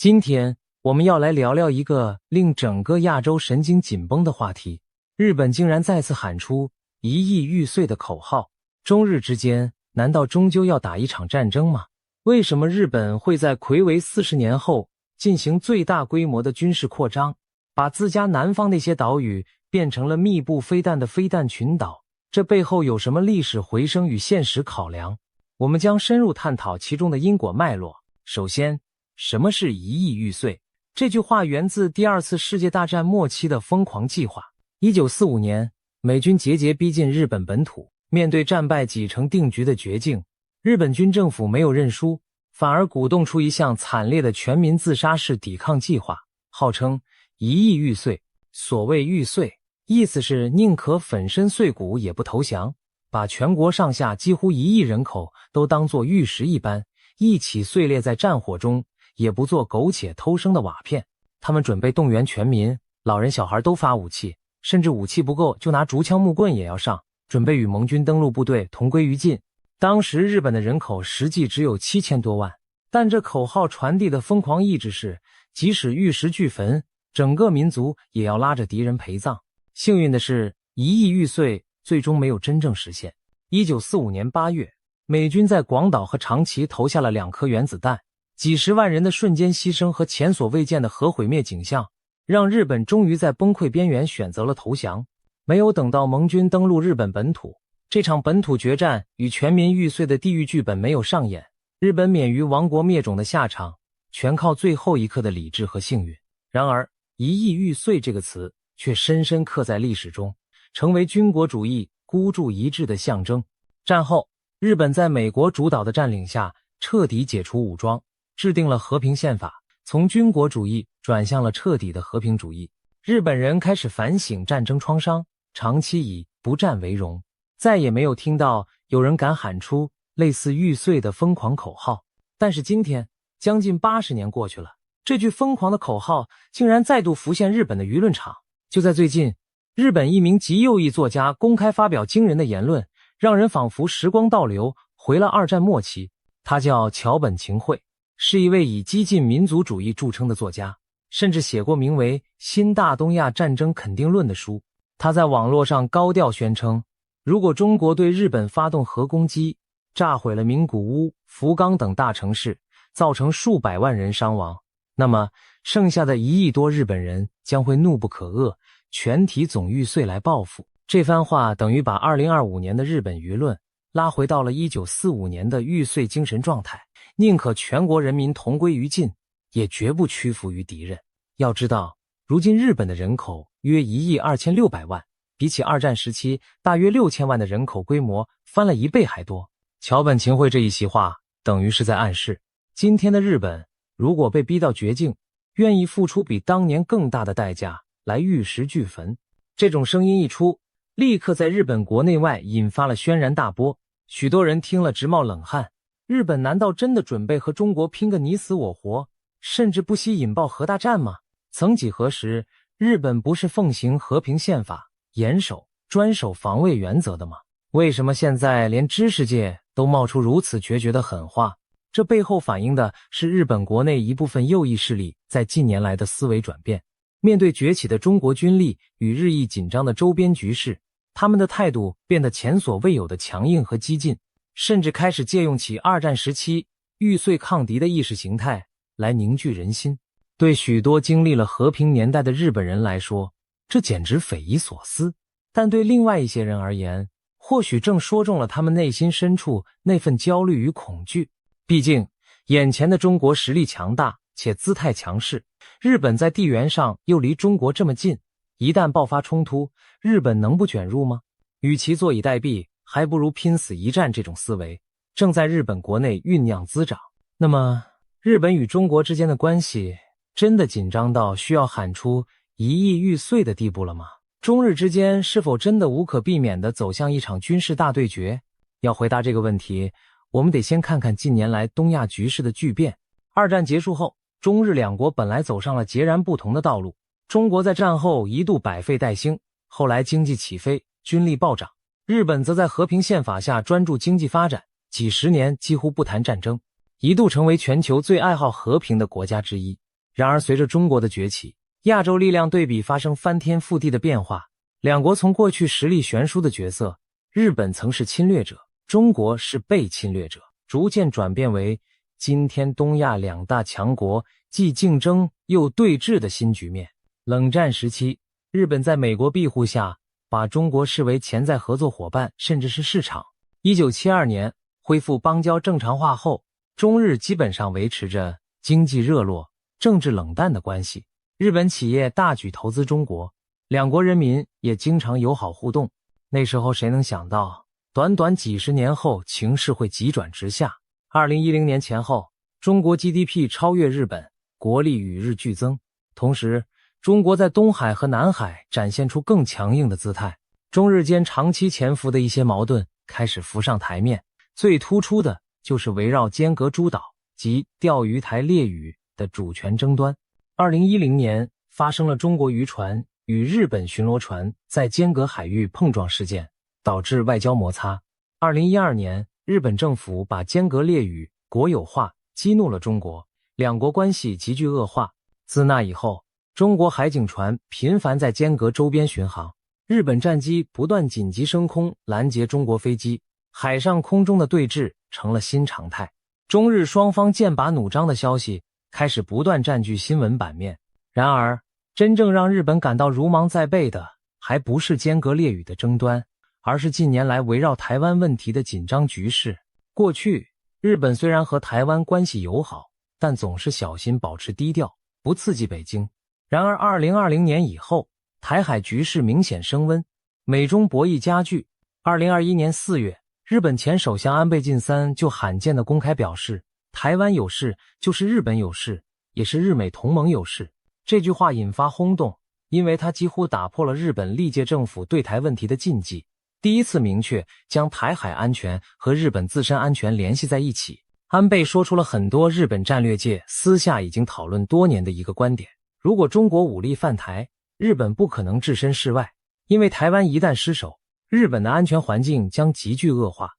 今天我们要来聊聊一个令整个亚洲神经紧绷的话题。日本竟然再次喊出一亿玉碎的口号，中日之间难道终究要打一场战争吗？为什么日本会在睽违40年后进行最大规模的军事扩张，把自家南方那些岛屿变成了密布飞弹的飞弹群岛？这背后有什么历史回声与现实考量？我们将深入探讨其中的因果脉络。首先，什么是一亿玉碎？这句话源自第二次世界大战末期的疯狂计划。1945年，美军节节逼近日本本土，面对战败几成定局的绝境，日本军政府没有认输，反而鼓动出一项惨烈的全民自杀式抵抗计划，号称一亿玉碎。所谓玉碎，意思是宁可粉身碎骨也不投降，把全国上下几乎1亿人口都当作玉石一般，一起碎裂在战火中，也不做苟且偷生的瓦片。他们准备动员全民，老人小孩都发武器，甚至武器不够就拿竹枪木棍也要上，准备与盟军登陆部队同归于尽。当时日本的人口实际只有7000多万，但这口号传递的疯狂意志是，即使玉石俱焚，整个民族也要拉着敌人陪葬。幸运的是，一亿玉碎最终没有真正实现。1945年8月，美军在广岛和长崎投下了2颗原子弹，几十万人的瞬间牺牲和前所未见的核毁灭景象，让日本终于在崩溃边缘选择了投降。没有等到盟军登陆日本本土，这场本土决战与全民玉碎的地狱剧本没有上演，日本免于亡国灭种的下场，全靠最后一刻的理智和幸运。然而，一亿玉碎这个词却深深刻在历史中，成为军国主义孤注一掷的象征。战后，日本在美国主导的占领下彻底解除武装，制定了和平宪法，从军国主义转向了彻底的和平主义。日本人开始反省战争创伤，长期以不战为荣，再也没有听到有人敢喊出类似玉碎的疯狂口号。但是今天，将近80年过去了，这句疯狂的口号竟然再度浮现日本的舆论场。就在最近，日本一名极右翼作家公开发表惊人的言论，让人仿佛时光倒流，回了二战末期。他叫桥本晴惠，是一位以激进民族主义著称的作家，甚至写过名为《新大东亚战争肯定论》的书。他在网络上高调宣称，如果中国对日本发动核攻击，炸毁了名古屋、福冈等大城市，造成数百万人伤亡，那么剩下的1亿多日本人将会怒不可遏，全体总玉碎来报复。这番话等于把2025年的日本舆论拉回到了1945年的玉碎精神状态，宁可全国人民同归于尽，也绝不屈服于敌人。要知道，如今日本的人口约1亿2600万，比起二战时期大约6000万的人口规模翻了1倍还多。桥本晴惠这一席话等于是在暗示，今天的日本如果被逼到绝境，愿意付出比当年更大的代价来玉石俱焚。这种声音一出，立刻在日本国内外引发了轩然大波，许多人听了直冒冷汗。日本难道真的准备和中国拼个你死我活，甚至不惜引爆核大战吗？曾几何时，日本不是奉行和平宪法，严守专守防卫原则的吗？为什么现在连知识界都冒出如此决绝的狠话？这背后反映的是日本国内一部分右翼势力在近年来的思维转变。面对崛起的中国军力与日益紧张的周边局势，他们的态度变得前所未有的强硬和激进，甚至开始借用起二战时期玉碎抗敌的意识形态来凝聚人心。对许多经历了和平年代的日本人来说，这简直匪夷所思，但对另外一些人而言，或许正说中了他们内心深处那份焦虑与恐惧。毕竟，眼前的中国实力强大且姿态强势，日本在地缘上又离中国这么近，一旦爆发冲突，日本能不卷入吗？与其坐以待毙，还不如拼死一战。这种思维正在日本国内酝酿滋长。那么，日本与中国之间的关系真的紧张到需要喊出一亿玉碎的地步了吗？中日之间是否真的无可避免地走向一场军事大对决？要回答这个问题，我们得先看看近年来东亚局势的巨变。二战结束后，中日两国本来走上了截然不同的道路。中国在战后一度百废待兴，后来经济起飞，军力暴涨。日本则在和平宪法下专注经济发展，几十年几乎不谈战争，一度成为全球最爱好和平的国家之一。然而随着中国的崛起，亚洲力量对比发生翻天覆地的变化，两国从过去实力悬殊的角色，日本曾是侵略者，中国是被侵略者，逐渐转变为今天东亚两大强国既竞争又对峙的新局面。冷战时期，日本在美国庇护下，把中国视为潜在合作伙伴，甚至是市场。1972年恢复邦交正常化后，中日基本上维持着经济热络、政治冷淡的关系。日本企业大举投资中国，两国人民也经常友好互动。那时候谁能想到，短短几十年后情势会急转直下。2010年前后，中国 GDP 超越日本，国力与日俱增。同时，中国在东海和南海展现出更强硬的姿态，中日间长期潜伏的一些矛盾开始浮上台面。最突出的就是围绕尖阁诸岛及钓鱼台列屿的主权争端。2010年发生了中国渔船与日本巡逻船在尖阁海域碰撞事件，导致外交摩擦。2012年，日本政府把尖阁列屿国有化，激怒了中国，两国关系急剧恶化。自那以后，中国海警船频繁在尖阁周边巡航，日本战机不断紧急升空拦截中国飞机，海上空中的对峙成了新常态。中日双方剑拔弩张的消息开始不断占据新闻版面。然而，真正让日本感到如芒在背的，还不是尖阁列屿的争端，而是近年来围绕台湾问题的紧张局势。过去，日本虽然和台湾关系友好，但总是小心保持低调，不刺激北京。然而2020年以后，台海局势明显升温，美中博弈加剧。2021年4月，日本前首相安倍晋三就罕见地公开表示，台湾有事就是日本有事，也是日美同盟有事。这句话引发轰动，因为它几乎打破了日本历届政府对台问题的禁忌，第一次明确将台海安全和日本自身安全联系在一起。安倍说出了很多日本战略界私下已经讨论多年的一个观点：如果中国武力犯台，日本不可能置身事外，因为台湾一旦失守，日本的安全环境将急剧恶化。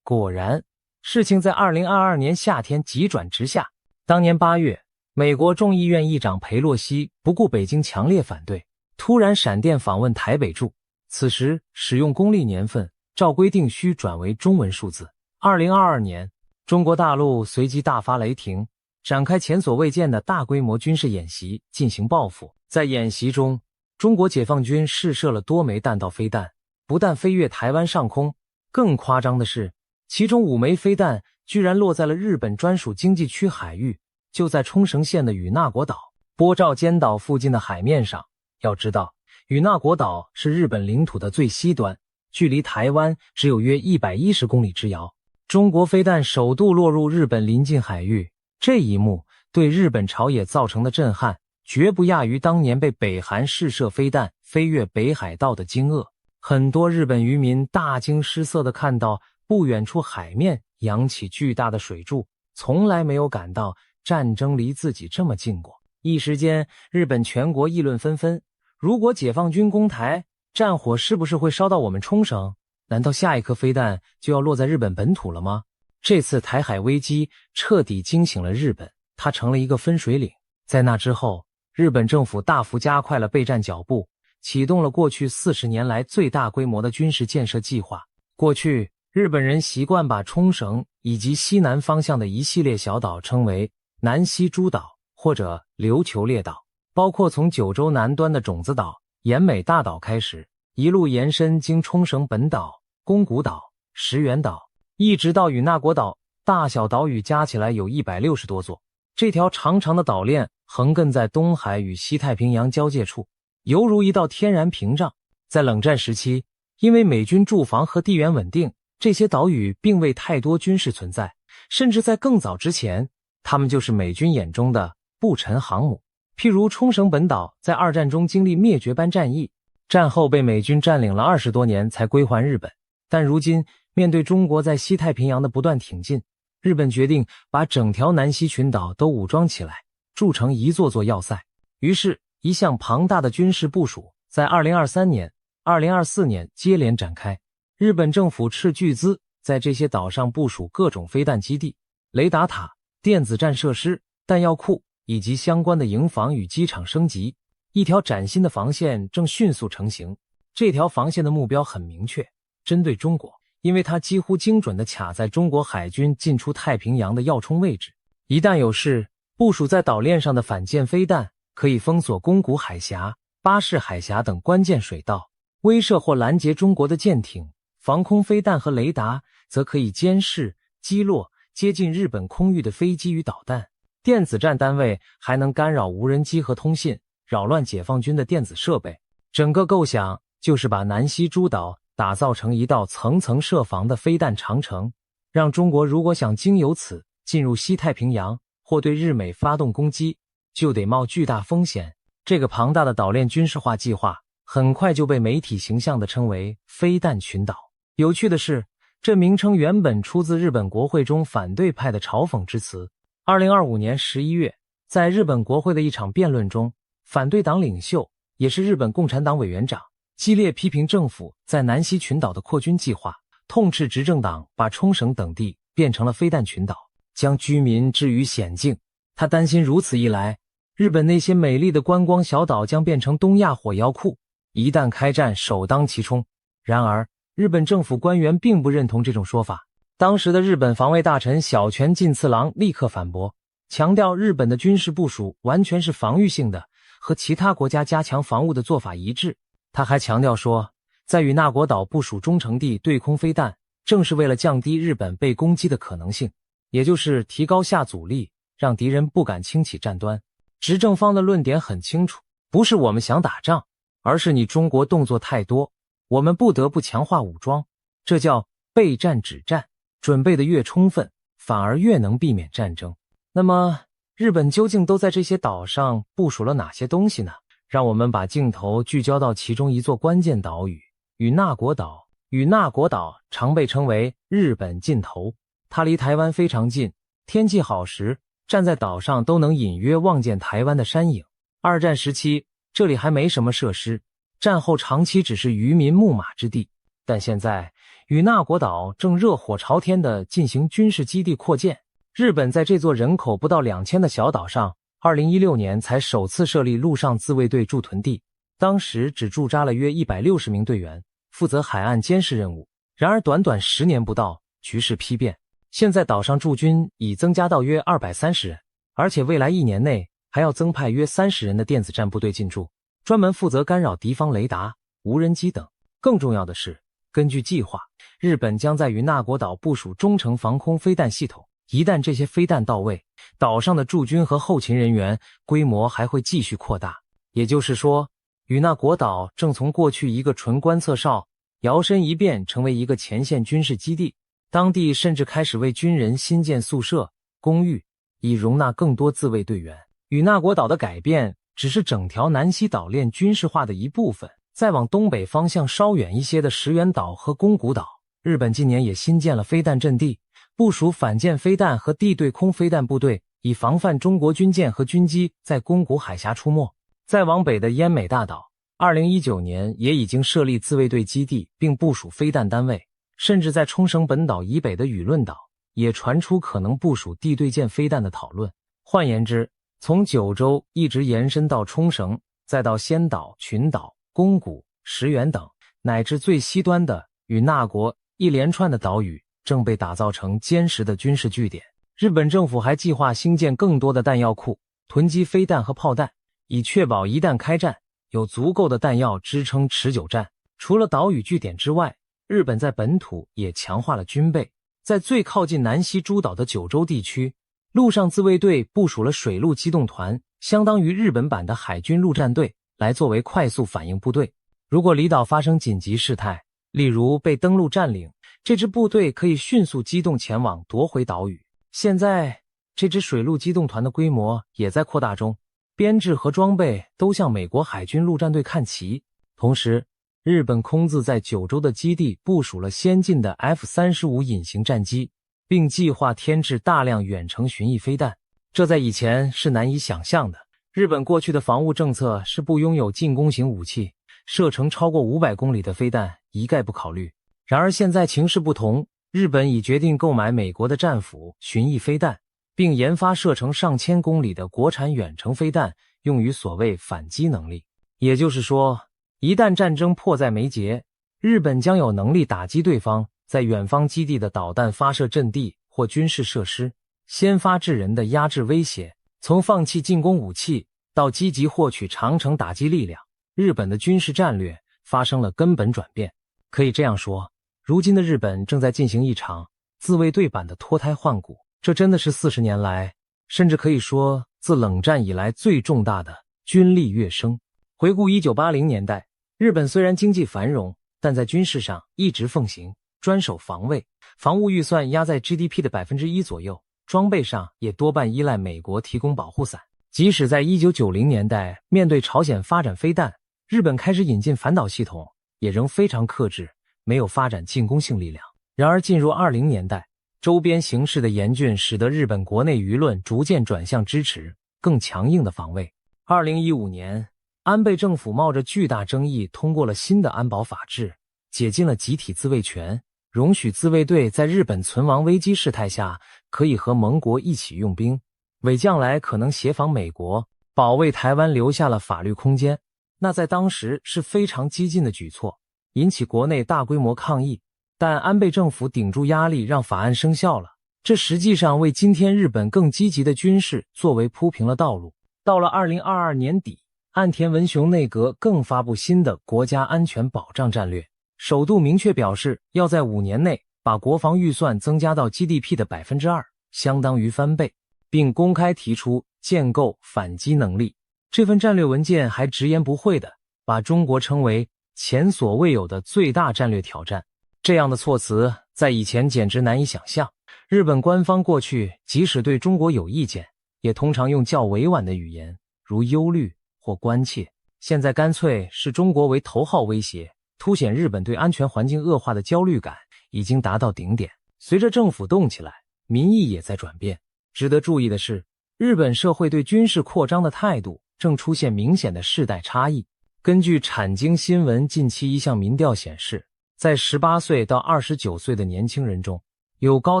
果然，事情在2022年夏天急转直下。当年8月，美国众议院议长裴洛西不顾北京强烈反对，突然闪电访问台北驻。此时使用公历年份，照规定需转为中文数字。2022年，中国大陆随即大发雷霆，展开前所未见的大规模军事演习进行报复。在演习中，中国解放军试射了多枚弹道飞弹，不但飞越台湾上空，更夸张的是，其中5枚飞弹居然落在了日本专属经济区海域，就在冲绳县的与那国岛、波照间岛附近的海面上。要知道，与那国岛是日本领土的最西端，距离台湾只有约110公里之遥。中国飞弹首度落入日本临近海域，这一幕对日本朝野造成的震撼，绝不亚于当年被北韩试射飞弹飞越北海道的惊愕。很多日本渔民大惊失色地看到不远处海面扬起巨大的水柱，从来没有感到战争离自己这么近过。一时间，日本全国议论纷纷，如果解放军攻台，战火是不是会烧到我们冲绳？难道下一颗飞弹就要落在日本本土了吗？这次台海危机彻底惊醒了日本，它成了一个分水岭。在那之后，日本政府大幅加快了备战脚步，启动了过去40年来最大规模的军事建设计划。过去，日本人习惯把冲绳以及西南方向的一系列小岛称为南西诸岛或者琉球列岛，包括从九州南端的种子岛、奄美大岛开始，一路延伸经冲绳本岛、宫古岛、石垣岛，一直到与那国岛，大小岛屿加起来有160多座。这条长长的岛链横亘在东海与西太平洋交界处，犹如一道天然屏障。在冷战时期，因为美军驻防和地缘稳定，这些岛屿并未太多军事存在，甚至在更早之前，它们就是美军眼中的不沉航母。譬如冲绳本岛在二战中经历灭绝般战役，战后被美军占领了20多年才归还日本。但如今面对中国在西太平洋的不断挺进，日本决定把整条南西群岛都武装起来，筑成一座座要塞。于是一项庞大的军事部署在2023年、2024年接连展开。日本政府斥巨资在这些岛上部署各种飞弹基地、雷达塔、电子战设施、弹药库、以及相关的营房与机场升级，一条崭新的防线正迅速成型。这条防线的目标很明确，针对中国，因为它几乎精准地卡在中国海军进出太平洋的要冲位置。一旦有事，部署在岛链上的反舰飞弹可以封锁宫古海峡、巴士海峡等关键水道，威慑或拦截中国的舰艇。防空飞弹和雷达则可以监视、击落接近日本空域的飞机与导弹。电子战单位还能干扰无人机和通信，扰乱解放军的电子设备。整个构想就是把南西诸岛打造成一道层层设防的飞弹长城，让中国如果想经由此进入西太平洋或对日美发动攻击，就得冒巨大风险。这个庞大的岛链军事化计划很快就被媒体形象地称为飞弹群岛。有趣的是，这名称原本出自日本国会中反对派的嘲讽之词。2025年11月，在日本国会的一场辩论中，反对党领袖也是日本共产党委员长激烈批评政府在南西群岛的扩军计划，痛斥执政党把冲绳等地变成了飞弹群岛，将居民置于险境。他担心如此一来，日本那些美丽的观光小岛将变成东亚火药库，一旦开战首当其冲。然而日本政府官员并不认同这种说法。当时的日本防卫大臣小泉进次郎立刻反驳，强调日本的军事部署完全是防御性的，和其他国家加强防务的做法一致。他还强调说，在与那国岛部署中程地对空飞弹，正是为了降低日本被攻击的可能性，也就是提高下阻力，让敌人不敢轻启战端。执政方的论点很清楚，不是我们想打仗，而是你中国动作太多，我们不得不强化武装，这叫备战止战，准备的越充分，反而越能避免战争。那么日本究竟都在这些岛上部署了哪些东西呢？让我们把镜头聚焦到其中一座关键岛屿与那国岛。与那国岛常被称为日本尽头，它离台湾非常近，天气好时站在岛上都能隐约望见台湾的山影。二战时期这里还没什么设施，战后长期只是渔民牧马之地，但现在与那国岛正热火朝天地进行军事基地扩建。日本在这座人口不到2000的小岛上2016年才首次设立陆上自卫队驻屯地，当时只驻扎了约160名队员，负责海岸监视任务。然而短短10年不到，局势丕变，现在岛上驻军已增加到约230人，而且未来1年内还要增派约30人的电子战部队进驻，专门负责干扰敌方雷达、无人机等。更重要的是，根据计划，日本将在与那国岛部署中程防空飞弹系统，一旦这些飞弹到位，岛上的驻军和后勤人员规模还会继续扩大。也就是说，与那国岛正从过去一个纯观测哨摇身一变成为一个前线军事基地，当地甚至开始为军人新建宿舍、公寓，以容纳更多自卫队员。与那国岛的改变只是整条南西岛链军事化的一部分。再往东北方向稍远一些的石垣岛和宫古岛，日本近年也新建了飞弹阵地，部署反舰飞弹和地对空飞弹部队，以防范中国军舰和军机在宫古海峡出没。再往北的奄美大岛2019年也已经设立自卫队基地，并部署飞弹单位，甚至在冲绳本岛以北的羽论岛也传出可能部署地对舰飞弹的讨论。换言之，从九州一直延伸到冲绳，再到仙岛、群岛、宫古、石垣等，乃至最西端的与那国，一连串的岛屿正被打造成坚实的军事据点。日本政府还计划兴建更多的弹药库，囤积飞弹和炮弹，以确保一旦开战，有足够的弹药支撑持久战。除了岛屿据点之外，日本在本土也强化了军备。在最靠近南西诸岛的九州地区，陆上自卫队部署了水陆机动团，相当于日本版的海军陆战队，来作为快速反应部队。如果离岛发生紧急事态，例如被登陆占领，这支部队可以迅速机动前往夺回岛屿。现在这支水陆机动团的规模也在扩大中，编制和装备都向美国海军陆战队看齐。同时，日本空自在九州的基地部署了先进的 F-35隐形战机，并计划添置大量远程巡弋飞弹，这在以前是难以想象的。日本过去的防务政策是不拥有进攻型武器，射程超过500公里的飞弹一概不考虑。然而现在情势不同，日本已决定购买美国的战斧巡弋飞弹，并研发射程上千公里的国产远程飞弹，用于所谓反击能力。也就是说，一旦战争迫在眉睫，日本将有能力打击对方在远方基地的导弹发射阵地或军事设施，先发制人的压制威胁。从放弃进攻武器到积极获取长程打击力量，日本的军事战略发生了根本转变。可以这样说，如今的日本正在进行一场自卫队版的脱胎换骨，这真的是40年来，甚至可以说自冷战以来最重大的军力跃升。回顾1980年代，日本虽然经济繁荣，但在军事上一直奉行专守防卫，防务预算压在 GDP 的 1% 左右，装备上也多半依赖美国提供保护伞。即使在1990年代面对朝鲜发展飞弹，日本开始引进反导系统，也仍非常克制，没有发展进攻性力量。然而进入20年代，周边形势的严峻使得日本国内舆论逐渐转向支持更强硬的防卫。2015年，安倍政府冒着巨大争议通过了新的安保法制，解禁了集体自卫权，容许自卫队在日本存亡危机事态下可以和盟国一起用兵，为将来可能协防美国保卫台湾留下了法律空间。那在当时是非常激进的举措，引起国内大规模抗议，但安倍政府顶住压力让法案生效了，这实际上为今天日本更积极的军事作为铺平了道路。到了2022年底，岸田文雄内阁更发布新的国家安全保障战略，首度明确表示要在5年内把国防预算增加到 GDP 的 2%， 相当于翻倍，并公开提出建构反击能力。这份战略文件还直言不讳地把中国称为前所未有的最大战略挑战，这样的措辞在以前简直难以想象。日本官方过去即使对中国有意见，也通常用较委婉的语言，如忧虑或关切，现在干脆视中国为头号威胁，凸显日本对安全环境恶化的焦虑感已经达到顶点。随着政府动起来，民意也在转变。值得注意的是，日本社会对军事扩张的态度正出现明显的世代差异。根据产经新闻近期一项民调显示，在18岁到29岁的年轻人中，有高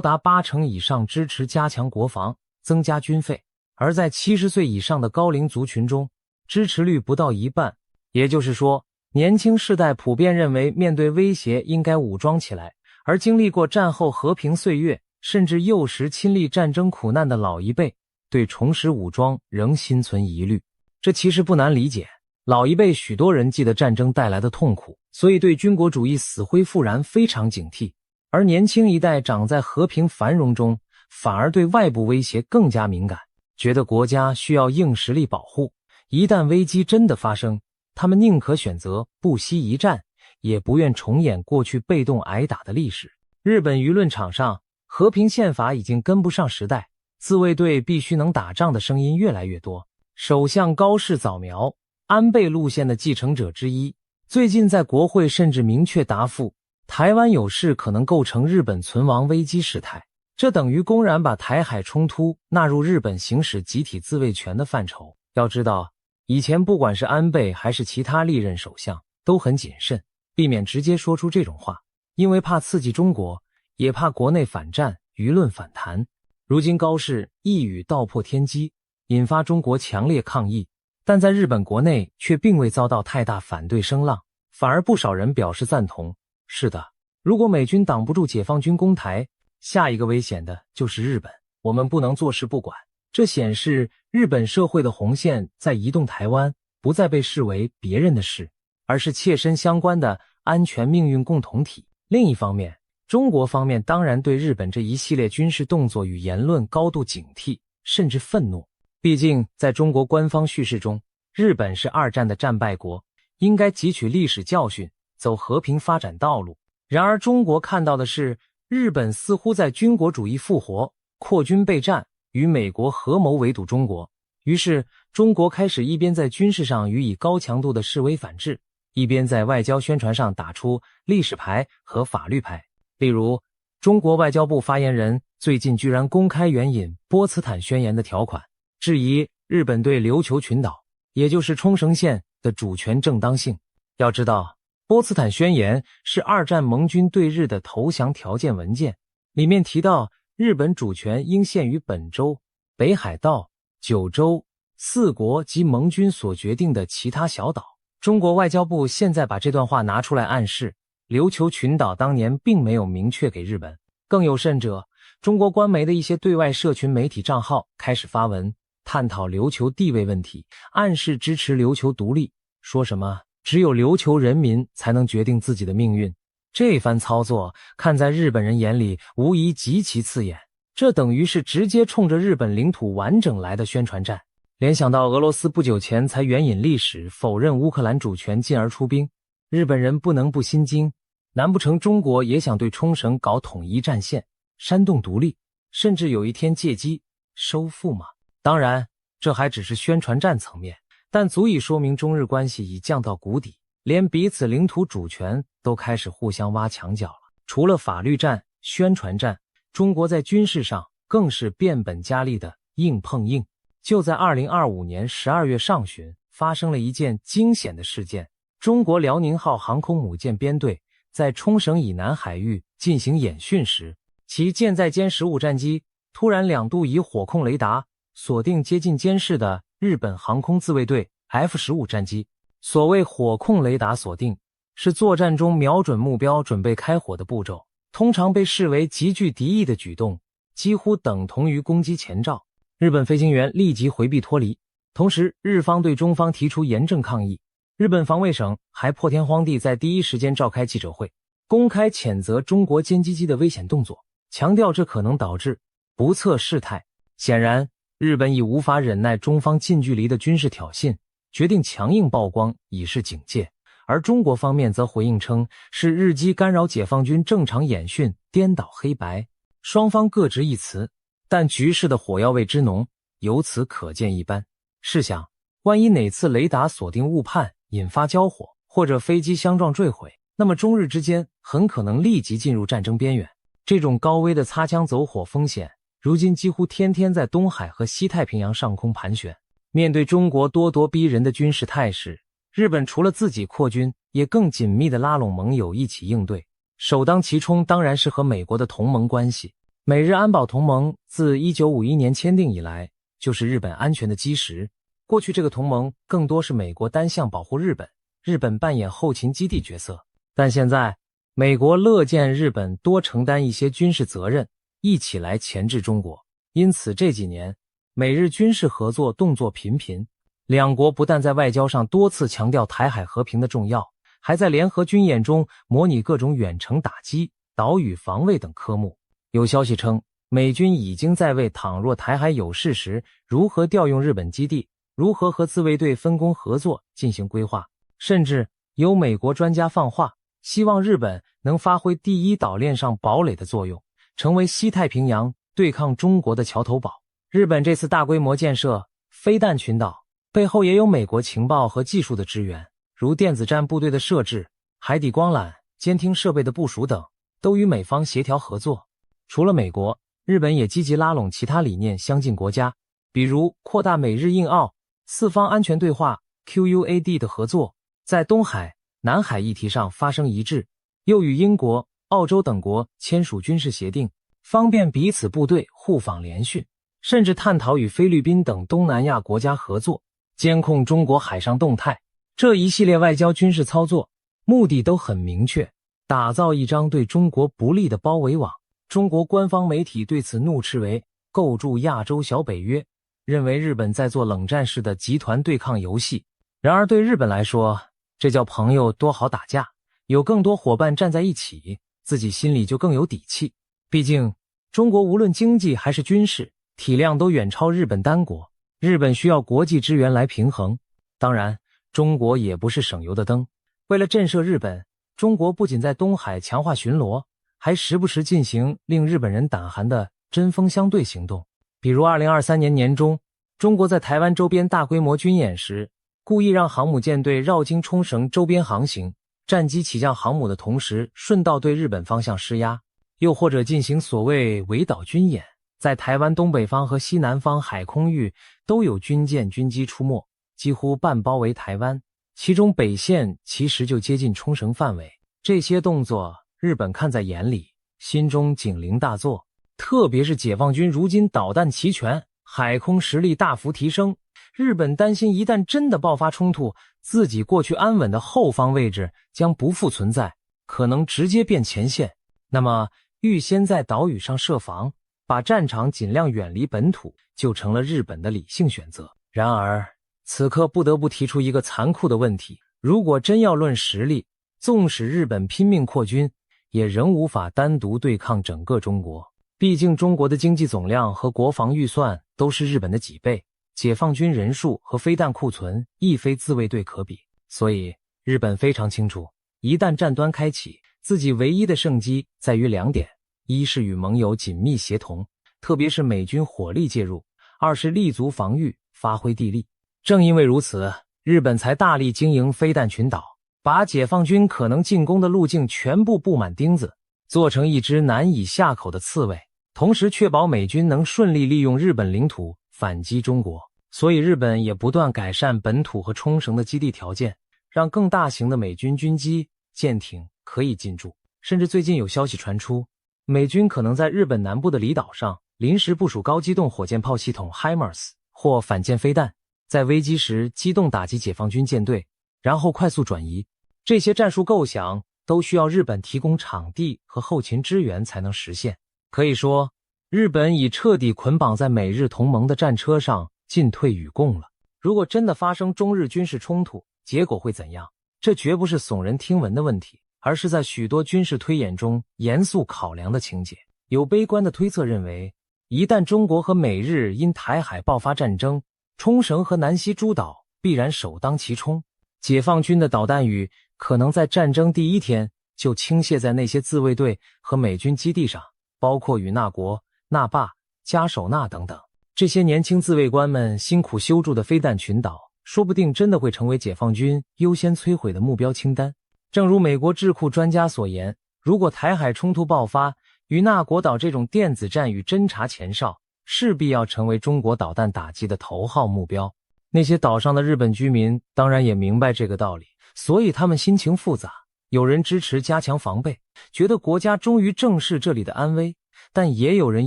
达80%以上支持加强国防、增加军费，而在70岁以上的高龄族群中，支持率不到一半。也就是说，年轻世代普遍认为面对威胁应该武装起来，而经历过战后和平岁月，甚至幼时亲历战争苦难的老一辈，对重拾武装仍心存疑虑。这其实不难理解，老一辈许多人记得战争带来的痛苦，所以对军国主义死灰复燃非常警惕，而年轻一代长在和平繁荣中，反而对外部威胁更加敏感，觉得国家需要硬实力保护。一旦危机真的发生，他们宁可选择不惜一战，也不愿重演过去被动挨打的历史。日本舆论场上，和平宪法已经跟不上时代，自卫队必须能打仗的声音越来越多。首相高市早苗，安倍路线的继承者之一，最近在国会甚至明确答复，台湾有事可能构成日本存亡危机事态，这等于公然把台海冲突纳入日本行使集体自卫权的范畴。要知道，以前不管是安倍还是其他历任首相都很谨慎，避免直接说出这种话，因为怕刺激中国，也怕国内反战，舆论反弹。如今高市一语道破天机，引发中国强烈抗议，但在日本国内却并未遭到太大反对声浪，反而不少人表示赞同。是的，如果美军挡不住解放军攻台，下一个危险的就是日本，我们不能坐视不管。这显示日本社会的红线在移动，台湾不再被视为别人的事，而是切身相关的安全命运共同体。另一方面，中国方面当然对日本这一系列军事动作与言论高度警惕，甚至愤怒。毕竟在中国官方叙事中，日本是2战的战败国，应该汲取历史教训，走和平发展道路。然而中国看到的是，日本似乎在军国主义复活、扩军备战，与美国合谋围堵中国。于是中国开始一边在军事上予以高强度的示威反制，一边在外交宣传上打出历史牌和法律牌。例如，中国外交部发言人最近居然公开援引波茨坦宣言的条款，质疑日本对琉球群岛，也就是冲绳县的主权正当性。要知道，波茨坦宣言是2战盟军对日的投降条件文件，里面提到日本主权应限于本州北海道、九州、四国及盟军所决定的其他小岛。中国外交部现在把这段话拿出来暗示，琉球群岛当年并没有明确给日本。更有甚者，中国官媒的一些对外社群媒体账号开始发文探讨琉球地位问题，暗示支持琉球独立，说什么只有琉球人民才能决定自己的命运。这番操作看在日本人眼里无疑极其刺眼，这等于是直接冲着日本领土完整来的宣传战。联想到俄罗斯不久前才援引历史否认乌克兰主权进而出兵，日本人不能不心惊，难不成中国也想对冲绳搞统一战线，煽动独立，甚至有一天借机收复吗？当然，这还只是宣传战层面，但足以说明中日关系已降到谷底，连彼此领土主权都开始互相挖墙脚了。除了法律战、宣传战，中国在军事上更是变本加厉的硬碰硬。就在2025年12月上旬，发生了一件惊险的事件。中国辽宁号航空母舰编队在冲绳以南海域进行演训时，其舰载歼15战机突然2度以火控雷达锁定接近监视的日本航空自卫队 F-15战机。所谓火控雷达锁定，是作战中瞄准目标准备开火的步骤，通常被视为极具敌意的举动，几乎等同于攻击前兆。日本飞行员立即回避脱离，同时日方对中方提出严正抗议。日本防卫省还破天荒地在第一时间召开记者会，公开谴责中国歼击机的危险动作，强调这可能导致不测事态。显然，日本已无法忍耐中方近距离的军事挑衅，决定强硬曝光以示警戒。而中国方面则回应称是日机干扰解放军正常演训，颠倒黑白。双方各执一词，但局势的火药味之浓由此可见一斑。试想，万一哪次雷达锁定误判，引发交火，或者飞机相撞坠毁，那么中日之间很可能立即进入战争边缘。这种高危的擦枪走火风险，如今几乎天天在东海和西太平洋上空盘旋。面对中国咄咄逼人的军事态势，日本除了自己扩军，也更紧密地拉拢盟友一起应对。首当其冲当然是和美国的同盟关系。美日安保同盟自1951年签订以来，就是日本安全的基石。过去这个同盟更多是美国单向保护日本，日本扮演后勤基地角色。但现在，美国乐见日本多承担一些军事责任，一起来钳制中国。因此这几年，美日军事合作动作频频，两国不但在外交上多次强调台海和平的重要，还在联合军演中模拟各种远程打击、岛屿防卫等科目。有消息称，美军已经在为倘若台海有事时如何调用日本基地、如何和自卫队分工合作进行规划，甚至有美国专家放话，希望日本能发挥第一岛链上堡垒的作用，成为西太平洋对抗中国的桥头堡。日本这次大规模建设飞弹群岛，背后也有美国情报和技术的支援，如电子战部队的设置、海底光缆、监听设备的部署等，都与美方协调合作。除了美国，日本也积极拉拢其他理念相近国家，比如扩大美日印澳四方安全对话 QUAD 的合作，在东海、南海议题上发生一致，又与英国、澳洲等国签署军事协定，方便彼此部队互访联训，甚至探讨与菲律宾等东南亚国家合作，监控中国海上动态。这一系列外交军事操作，目的都很明确，打造一张对中国不利的包围网。中国官方媒体对此怒斥为构筑亚洲小北约，认为日本在做冷战式的集团对抗游戏。然而对日本来说，这叫朋友多好打架，有更多伙伴站在一起，自己心里就更有底气。毕竟中国无论经济还是军事体量都远超日本单国，日本需要国际支援来平衡。当然，中国也不是省油的灯，为了震慑日本，中国不仅在东海强化巡逻，还时不时进行令日本人胆寒的针锋相对行动。比如2023年年中，中国在台湾周边大规模军演时，故意让航母舰队绕经冲绳周边航行，战机起降航母的同时顺道对日本方向施压。又或者进行所谓围岛军演，在台湾东北方和西南方海空域都有军舰军机出没，几乎半包围台湾，其中北线其实就接近冲绳范围。这些动作日本看在眼里，心中警铃大作。特别是解放军如今导弹齐全，海空实力大幅提升。日本担心一旦真的爆发冲突，自己过去安稳的后方位置将不复存在，可能直接变前线。那么预先在岛屿上设防，把战场尽量远离本土，就成了日本的理性选择。然而此刻不得不提出一个残酷的问题，如果真要论实力，纵使日本拼命扩军，也仍无法单独对抗整个中国。毕竟中国的经济总量和国防预算都是日本的几倍，解放军人数和飞弹库存亦非自卫队可比。所以日本非常清楚，一旦战端开启，自己唯一的胜机在于2点：一是与盟友紧密协同，特别是美军火力介入；二是立足防御，发挥地利。正因为如此，日本才大力经营飞弹群岛，把解放军可能进攻的路径全部布满钉子，做成一只难以下口的刺猬，同时确保美军能顺利利用日本领土反击中国。所以日本也不断改善本土和冲绳的基地条件，让更大型的美军军机、舰艇可以进驻。甚至最近有消息传出，美军可能在日本南部的离岛上临时部署高机动火箭炮系统 HIMARS 或反舰飞弹，在危机时机动打击解放军舰队，然后快速转移。这些战术构想都需要日本提供场地和后勤支援才能实现。可以说，日本已彻底捆绑在美日同盟的战车上，进退与共了。如果真的发生中日军事冲突，结果会怎样？这绝不是耸人听闻的问题，而是在许多军事推演中严肃考量的情节。有悲观的推测认为，一旦中国和美日因台海爆发战争，冲绳和南西诸岛必然首当其冲，解放军的导弹雨可能在战争第一天就倾泻在那些自卫队和美军基地上，包括与那国、那霸、加手纳等等。这些年轻自卫官们辛苦修筑的飞弹群岛，说不定真的会成为解放军优先摧毁的目标清单。正如美国智库专家所言，如果台海冲突爆发，与那国岛这种电子战与侦察前哨势必要成为中国导弹打击的头号目标。那些岛上的日本居民当然也明白这个道理，所以他们心情复杂。有人支持加强防备，觉得国家终于正视这里的安危，但也有人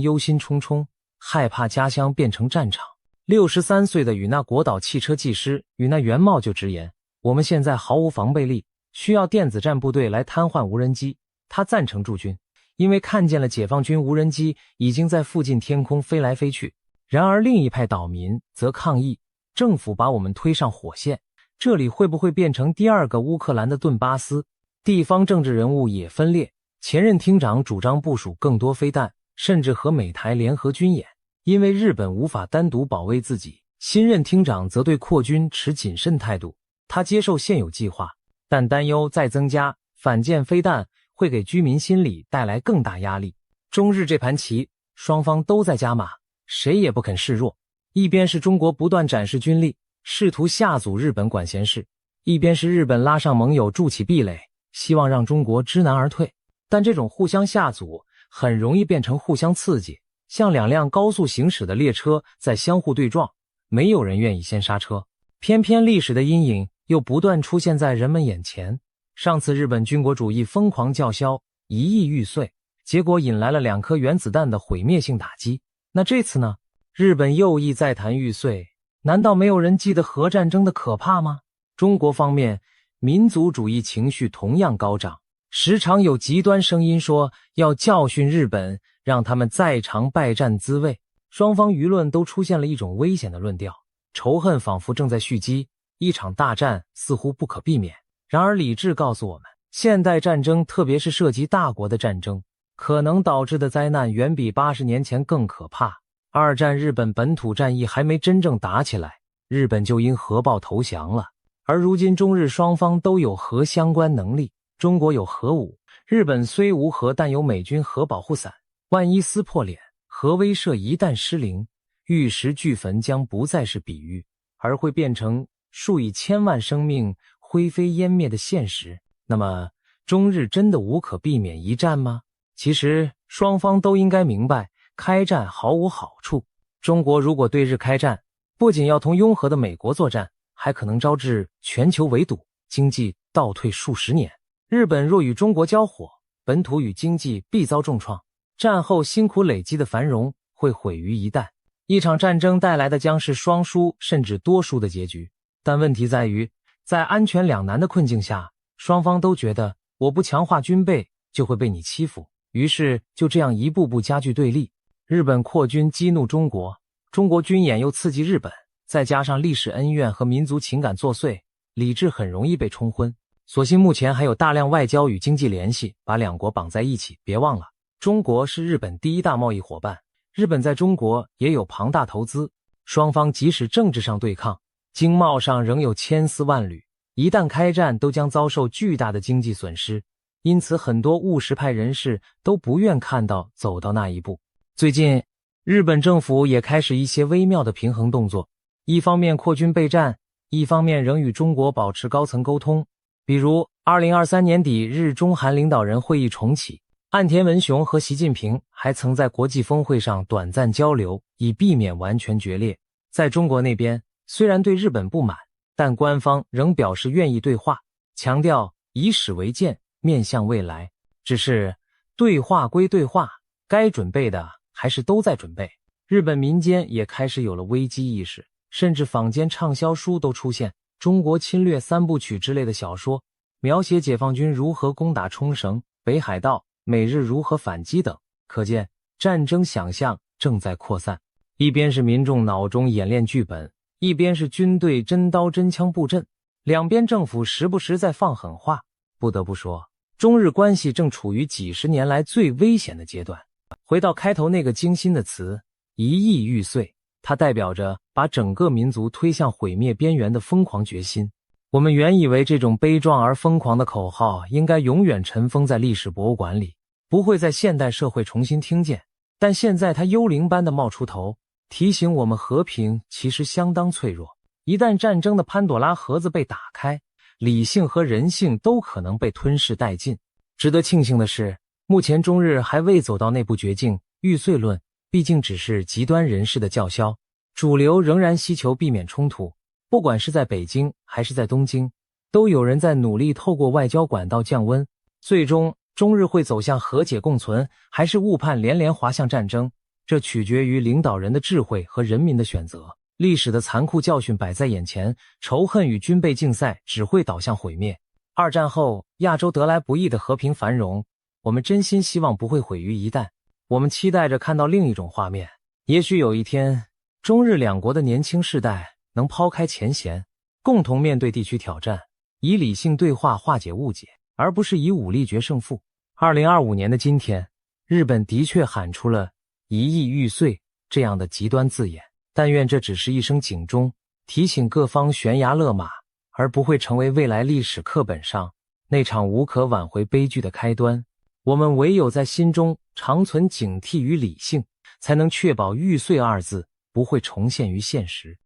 忧心忡忡，害怕家乡变成战场。63岁的与那国岛汽车技师与那元茂就直言，我们现在毫无防备力，需要电子战部队来瘫痪无人机。他赞成驻军，因为看见了解放军无人机已经在附近天空飞来飞去。然而另一派岛民则抗议，政府把我们推上火线，这里会不会变成第二个乌克兰的顿巴斯？地方政治人物也分裂，前任厅长主张部署更多飞弹，甚至和美台联合军演，因为日本无法单独保卫自己。新任厅长则对扩军持谨慎态度，他接受现有计划，但担忧再增加反舰飞弹会给居民心理带来更大压力。中日这盘棋，双方都在加码，谁也不肯示弱。一边是中国不断展示军力，试图吓阻日本管闲事，一边是日本拉上盟友筑起壁垒，希望让中国知难而退。但这种互相吓阻很容易变成互相刺激，像两辆高速行驶的列车在相互对撞，没有人愿意先刹车。偏偏历史的阴影又不断出现在人们眼前。上次日本军国主义疯狂叫嚣1亿玉碎，结果引来了2颗原子弹的毁灭性打击。那这次呢？日本又意再谈玉碎，难道没有人记得核战争的可怕吗？中国方面民族主义情绪同样高涨，时常有极端声音说要教训日本，让他们再尝败战滋味。双方舆论都出现了一种危险的论调，仇恨仿佛正在蓄积，一场大战似乎不可避免。然而理智告诉我们，现代战争，特别是涉及大国的战争，可能导致的灾难远比80年前更可怕。二战日本本土战役还没真正打起来，日本就因核爆投降了。而如今中日双方都有核相关能力，中国有核武，日本虽无核但有美军核保护伞，万一撕破脸，核威慑一旦失灵，玉石俱焚将不再是比喻，而会变成数以千万生命灰飞烟灭的现实。那么中日真的无可避免一战吗？其实双方都应该明白，开战毫无好处。中国如果对日开战，不仅要同拥核的美国作战，还可能招致全球围堵，经济倒退数十年。日本若与中国交火，本土与经济必遭重创，战后辛苦累积的繁荣会毁于一旦。一场战争带来的将是双输甚至多输的结局。但问题在于，在安全两难的困境下，双方都觉得我不强化军备就会被你欺负，于是就这样一步步加剧对立。日本扩军激怒中国，中国军演又刺激日本，再加上历史恩怨和民族情感作祟，理智很容易被冲昏。所幸目前还有大量外交与经济联系把两国绑在一起。别忘了，中国是日本第一大贸易伙伴，日本在中国也有庞大投资，双方即使政治上对抗，经贸上仍有千丝万缕，一旦开战都将遭受巨大的经济损失。因此很多务实派人士都不愿看到走到那一步。最近日本政府也开始一些微妙的平衡动作，一方面扩军备战，一方面仍与中国保持高层沟通。比如2023年底日中韩领导人会议重启，岸田文雄和习近平还曾在国际峰会上短暂交流，以避免完全决裂。在中国那边，虽然对日本不满，但官方仍表示愿意对话，强调以史为鉴，面向未来。只是对话归对话，该准备的还是都在准备。日本民间也开始有了危机意识，甚至坊间畅销书都出现中国侵略三部曲之类的小说，描写解放军如何攻打冲绳、北海道，美日如何反击等。可见战争想象正在扩散，一边是民众脑中演练剧本，一边是军队真刀真枪布阵，两边政府时不时在放狠话。不得不说，中日关系正处于几十年来最危险的阶段。回到开头那个惊心的词，一亿玉碎，它代表着把整个民族推向毁灭边缘的疯狂决心。我们原以为这种悲壮而疯狂的口号应该永远尘封在历史博物馆里，不会在现代社会重新听见，但现在它幽灵般的冒出头，提醒我们和平其实相当脆弱。一旦战争的潘朵拉盒子被打开，理性和人性都可能被吞噬殆尽。值得庆幸的是，目前中日还未走到那步绝境，玉碎论毕竟只是极端人士的叫嚣，主流仍然希求避免冲突。不管是在北京还是在东京，都有人在努力透过外交管道降温。最终中日会走向和解共存，还是误判连连滑向战争，这取决于领导人的智慧和人民的选择。历史的残酷教训摆在眼前，仇恨与军备竞赛只会导向毁灭。二战后亚洲得来不易的和平繁荣，我们真心希望不会毁于一旦。我们期待着看到另一种画面，也许有一天，中日两国的年轻世代能抛开前嫌，共同面对地区挑战，以理性对话化解误解，而不是以武力决胜负。2025年的今天，日本的确喊出了一亿玉碎这样的极端字眼，但愿这只是一声警钟，提醒各方悬崖勒马，而不会成为未来历史课本上那场无可挽回悲剧的开端。我们唯有在心中长存警惕与理性，才能确保玉碎二字不会重现于现实。